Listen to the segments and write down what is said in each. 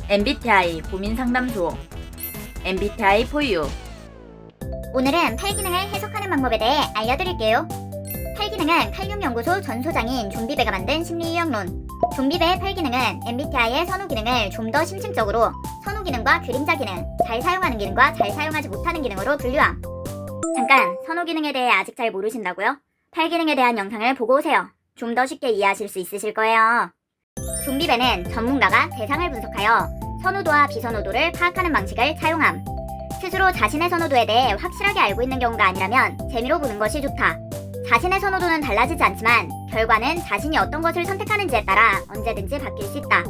MBTI 고민상담소 MBTI for you. 오늘은 팔기능을 해석하는 방법에 대해 알려드릴게요. 팔기능은 칼륨연구소 전 소장인 존비베가 만든 심리유형론. 존비베의 팔기능은 MBTI의 선호기능을 좀 더 심층적으로 선호기능과 그림자 기능, 잘 사용하는 기능과 잘 사용하지 못하는 기능으로 분류함. 잠깐, 선호기능에 대해 아직 잘 모르신다고요? 팔기능에 대한 영상을 보고 오세요. 좀 더 쉽게 이해하실 수 있으실 거예요. 존비베는 전문가가 대상을 분석하여 선호도와 비선호도를 파악하는 방식을 사용함. 스스로 자신의 선호도에 대해 확실하게 알고 있는 경우가 아니라면 재미로 보는 것이 좋다. 자신의 선호도는 달라지지 않지만 결과는 자신이 어떤 것을 선택하는지에 따라 언제든지 바뀔 수 있다.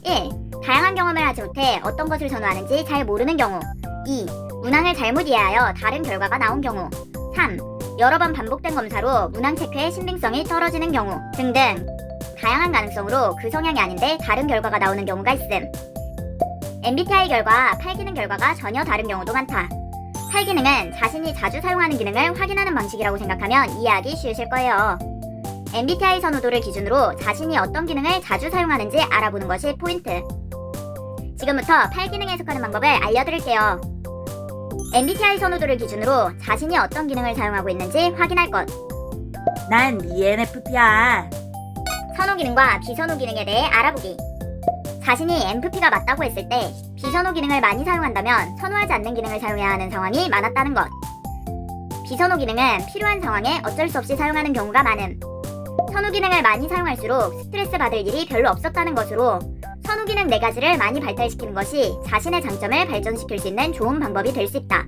1. 다양한 경험을 하지 못해 어떤 것을 선호하는지 잘 모르는 경우. 2. 문항을 잘못 이해하여 다른 결과가 나온 경우. 3. 여러 번 반복된 검사로 문항 체크의 신빙성이 떨어지는 경우 등등. 다양한 가능성으로 그 성향이 아닌데 다른 결과가 나오는 경우가 있음. MBTI 결과와 팔기능 결과가 전혀 다른 경우도 많다. 팔기능은 자신이 자주 사용하는 기능을 확인하는 방식이라고 생각하면 이해하기 쉬우실 거예요. MBTI 선호도를 기준으로 자신이 어떤 기능을 자주 사용하는지 알아보는 것이 포인트. 지금부터 팔기능 해석하는 방법을 알려드릴게요. MBTI 선호도를 기준으로 자신이 어떤 기능을 사용하고 있는지 확인할 것. 난 ENFP야. 선호 기능과 비선호 기능에 대해 알아보기. 자신이 MFP가 맞다고 했을 때 비선호 기능을 많이 사용한다면 선호하지 않는 기능을 사용해야 하는 상황이 많았다는 것. 비선호 기능은 필요한 상황에 어쩔 수 없이 사용하는 경우가 많음. 선호 기능을 많이 사용할수록 스트레스 받을 일이 별로 없었다는 것으로 선호 기능 4가지를 많이 발달시키는 것이 자신의 장점을 발전시킬 수 있는 좋은 방법이 될 수 있다.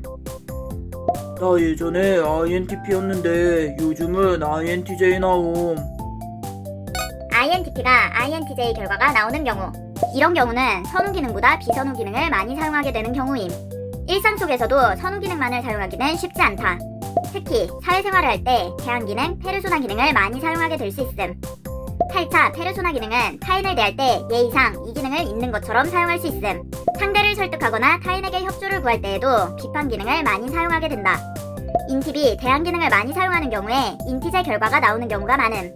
나 예전에 INTP였는데 요즘은 INTJ 나옴. INTP가 INTJ 결과가 나오는 경우. 이런 경우는 선호 기능보다 비선호 기능을 많이 사용하게 되는 경우임. 일상 속에서도 선호 기능만을 사용하기는 쉽지 않다. 특히 사회생활을 할 때 대항 기능, 페르소나 기능을 많이 사용하게 될 수 있음. 8차 페르소나 기능은 타인을 대할 때 예의상 이 기능을 있는 것처럼 사용할 수 있음. 상대를 설득하거나 타인에게 협조를 구할 때에도 비판 기능을 많이 사용하게 된다. 인팁이 대항 기능을 많이 사용하는 경우에 인티제 결과가 나오는 경우가 많음.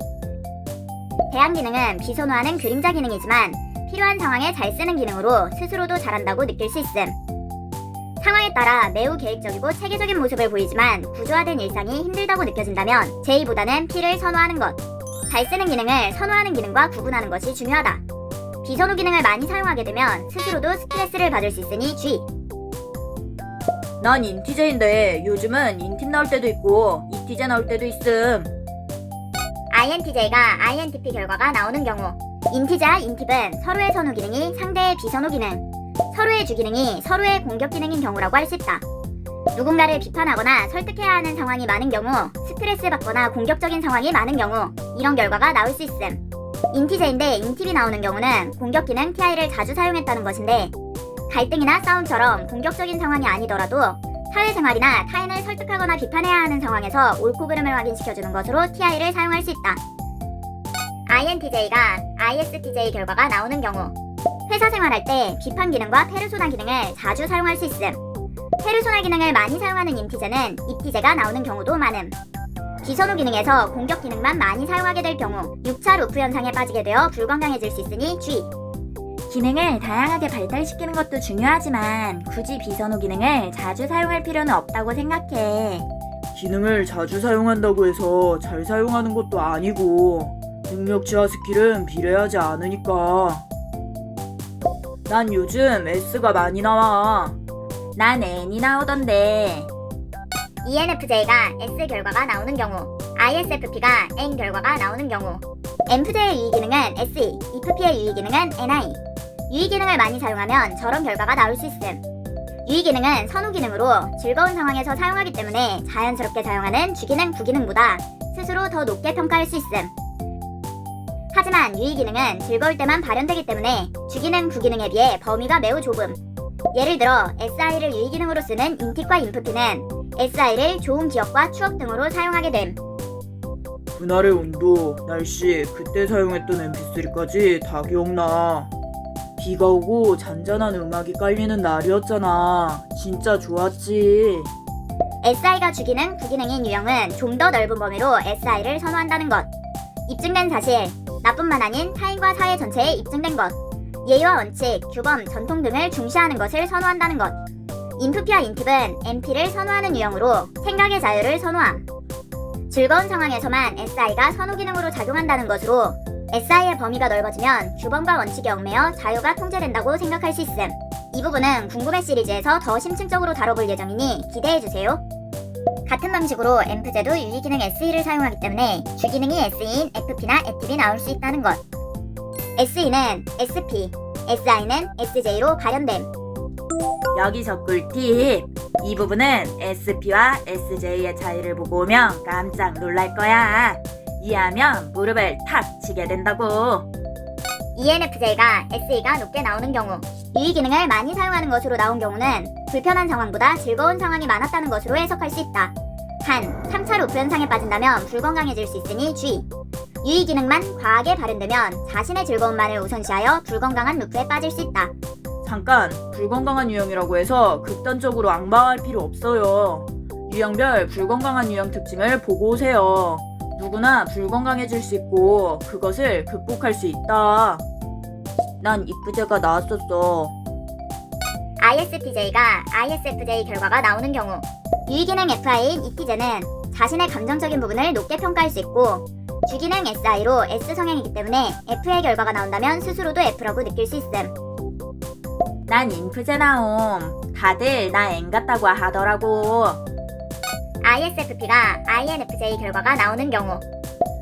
대항 기능은 비선호하는 그림자 기능이지만 필요한 상황에 잘 쓰는 기능으로 스스로도 잘한다고 느낄 수 있음. 상황에 따라 매우 계획적이고 체계적인 모습을 보이지만 구조화된 일상이 힘들다고 느껴진다면 J보다는 P를 선호하는 것. 잘 쓰는 기능을 선호하는 기능과 구분하는 것이 중요하다. 비선호 기능을 많이 사용하게 되면 스스로도 스트레스를 받을 수 있으니 주의. 난 인티제인데 요즘은 인팁 나올 때도 있고 이티제 나올 때도 있음. INTJ가 INTP 결과가 나오는 경우. 인티제와 인팁은 서로의 선호 기능이 상대의 비선호 기능, 서로의 주기능이 서로의 공격 기능인 경우라고 할 수 있다. 누군가를 비판하거나 설득해야 하는 상황이 많은 경우, 스트레스 받거나 공격적인 상황이 많은 경우 이런 결과가 나올 수 있음. 인티제인데 인팁이 나오는 경우는 공격 기능 TI를 자주 사용했다는 것인데 갈등이나 싸움처럼 공격적인 상황이 아니더라도 사회생활이나 타인을 설득하거나 비판해야 하는 상황에서 옳고 그름을 확인시켜주는 것으로 TI를 사용할 수 있다. INTJ가 ISTJ 결과가 나오는 경우. 회사 생활할 때 비판 기능과 페르소나 기능을 자주 사용할 수 있음. 페르소나 기능을 많이 사용하는 인티제는 이티제가 나오는 경우도 많음. 비선호 기능에서 공격 기능만 많이 사용하게 될 경우 6차 루프 현상에 빠지게 되어 불건강해질 수 있으니 주의. 기능을 다양하게 발달시키는 것도 중요하지만 굳이 비선호 기능을 자주 사용할 필요는 없다고 생각해. 기능을 자주 사용한다고 해서 잘 사용하는 것도 아니고 능력치와 스킬은 비례하지 않으니까. 난 요즘 S가 많이 나와. 난 N이 나오던데. ENFJ가 S 결과가 나오는 경우, ISFP가 N 결과가 나오는 경우. MFJ의 유의 기능은 SE, EFP의 유의 기능은 NI. 유의 기능을 많이 사용하면 저런 결과가 나올 수 있음. 유의 기능은 선호 기능으로 즐거운 상황에서 사용하기 때문에 자연스럽게 사용하는 주기능, 부기능보다 스스로 더 높게 평가할 수 있음. 하지만 유의 기능은 즐거울 때만 발현되기 때문에 주기능, 부기능에 비해 범위가 매우 좁음. 예를 들어 SI를 유의 기능으로 쓰는 인팁과 인프피는 SI를 좋은 기억과 추억 등으로 사용하게 됨. 그날의 온도, 날씨, 그때 사용했던 MP3까지 다 기억나. 비가 오고 잔잔한 음악이 깔리는 날이었잖아. 진짜 좋았지. SI가 주기능, 부기능인 유형은 좀 더 넓은 범위로 SI를 선호한다는 것. 입증된 사실, 나뿐만 아닌 타인과 사회 전체에 입증된 것. 예의와 원칙, 규범, 전통 등을 중시하는 것을 선호한다는 것. 인프피와 인팁은 MP를 선호하는 유형으로 생각의 자유를 선호함. 즐거운 상황에서만 SI가 선호 기능으로 작용한다는 것으로 SI의 범위가 넓어지면 규범과 원칙에 얽매여 자유가 통제된다고 생각할 수 있음. 이 부분은 궁금해 시리즈에서 더 심층적으로 다뤄볼 예정이니 기대해주세요. 같은 방식으로 앰프제도 유의기능 SE를 사용하기 때문에 주기능이 SE인 FP나 애팁이 나올 수 있다는 것. SE는 SP, SI는 SJ로 발현됨. 여기서 꿀팁. 이 부분은 SP와 SJ의 차이를 보고 오면 깜짝 놀랄 거야. 이해하면 무릎을 탁 치게 된다고. ENFJ가 SE가 높게 나오는 경우, 유의기능을 많이 사용하는 것으로 나온 경우는 불편한 상황보다 즐거운 상황이 많았다는 것으로 해석할 수 있다. 단, 3차 루프 현상에 빠진다면 불건강해질 수 있으니 주의. 유의기능만 과하게 발현되면 자신의 즐거움만을 우선시하여 불건강한 루프에 빠질 수 있다. 잠깐, 불건강한 유형이라고 해서 극단적으로 악마할 필요 없어요. 유형별 불건강한 유형 특징을 보고 오세요. 누구나 불건강해질 수 있고 그것을 극복할 수 있다. 난 이프제가 나왔었어. ISTJ가 ISFJ 결과가 나오는 경우, 유의기능 FI인 ETJ는 자신의 감정적인 부분을 높게 평가할 수 있고, 주기능 SI로 S 성향이기 때문에 F의 결과가 나온다면 스스로도 F라고 느낄 수 있음. 난 인프제 나옴. 다들 나 N 같다고 하더라고. ISFP가 INFJ 결과가 나오는 경우,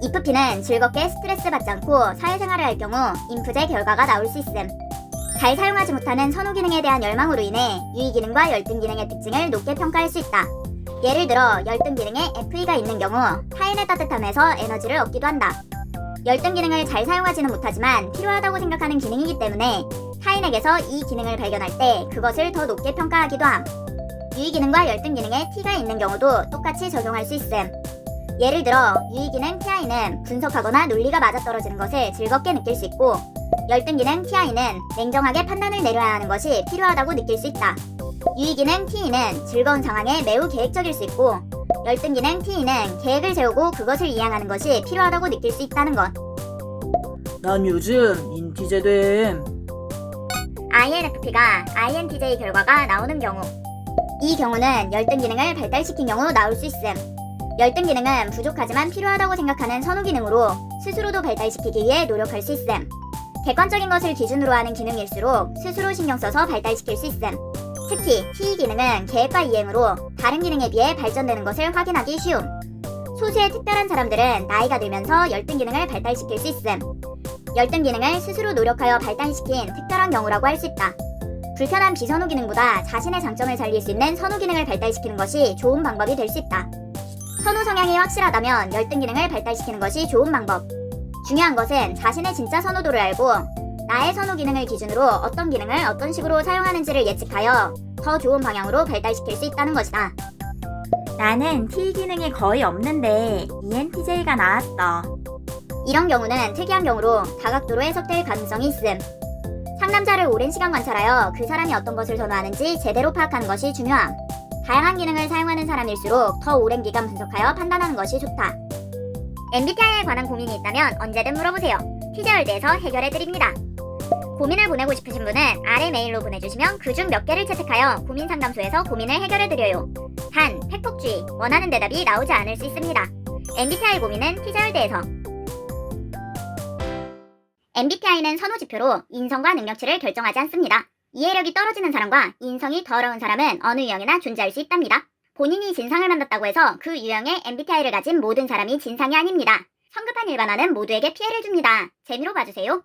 EFP는 즐겁게 스트레스 받지 않고 사회생활을 할 경우 인프제 결과가 나올 수 있음. 잘 사용하지 못하는 선호 기능에 대한 열망으로 인해 유의 기능과 열등 기능의 특징을 높게 평가할 수 있다. 예를 들어 열등 기능에 FE가 있는 경우 타인의 따뜻함에서 에너지를 얻기도 한다. 열등 기능을 잘 사용하지는 못하지만 필요하다고 생각하는 기능이기 때문에 타인에게서 이 기능을 발견할 때 그것을 더 높게 평가하기도 함. 유의 기능과 열등 기능에 T가 있는 경우도 똑같이 적용할 수 있음. 예를 들어 유의 기능 TI는 분석하거나 논리가 맞아떨어지는 것을 즐겁게 느낄 수 있고, 열등 기능 TI는 냉정하게 판단을 내려야 하는 것이 필요하다고 느낄 수 있다. 유의 기능 T는 즐거운 상황에 매우 계획적일 수 있고, 열등 기능 T는 계획을 세우고 그것을 이행하는 것이 필요하다고 느낄 수 있다는 것. 난 요즘 인티제됨. INFP가 INTJ 결과가 나오는 경우, 이 경우는 열등 기능을 발달시킨 경우 나올 수 있음. 열등 기능은 부족하지만 필요하다고 생각하는 선호 기능으로 스스로도 발달시키기 위해 노력할 수 있음. 객관적인 것을 기준으로 하는 기능일수록 스스로 신경 써서 발달시킬 수 있음. 특히 T 기능은 계획과 이행으로 다른 기능에 비해 발전되는 것을 확인하기 쉬움. 소수의 특별한 사람들은 나이가 들면서 열등 기능을 발달시킬 수 있음. 열등 기능을 스스로 노력하여 발달시킨 특별한 경우라고 할 수 있다. 불편한 비선호 기능보다 자신의 장점을 살릴 수 있는 선호 기능을 발달시키는 것이 좋은 방법이 될 수 있다. 선호 성향이 확실하다면 열등 기능을 발달시키는 것이 좋은 방법. 중요한 것은 자신의 진짜 선호도를 알고 나의 선호 기능을 기준으로 어떤 기능을 어떤 식으로 사용하는지를 예측하여 더 좋은 방향으로 발달시킬 수 있다는 것이다. 나는 T 기능이 거의 없는데 ENTJ가 나왔어. 이런 경우는 특이한 경우로 다각도로 해석될 가능성이 있음. 상담자를 오랜 시간 관찰하여 그 사람이 어떤 것을 선호하는지 제대로 파악하는 것이 중요함. 다양한 기능을 사용하는 사람일수록 더 오랜 기간 분석하여 판단하는 것이 좋다. MBTI에 관한 고민이 있다면 언제든 물어보세요. 티제월드에서 해결해드립니다. 고민을 보내고 싶으신 분은 아래 메일로 보내주시면 그중 몇 개를 채택하여 고민상담소에서 고민을 해결해드려요. 단, 팩폭주의, 원하는 대답이 나오지 않을 수 있습니다. MBTI 고민은 티제월드에서. MBTI는 선호지표로 인성과 능력치를 결정하지 않습니다. 이해력이 떨어지는 사람과 인성이 더러운 사람은 어느 유형이나 존재할 수 있답니다. 본인이 진상을 만났다고 해서 그 유형의 MBTI를 가진 모든 사람이 진상이 아닙니다. 성급한 일반화는 모두에게 피해를 줍니다. 재미로 봐주세요.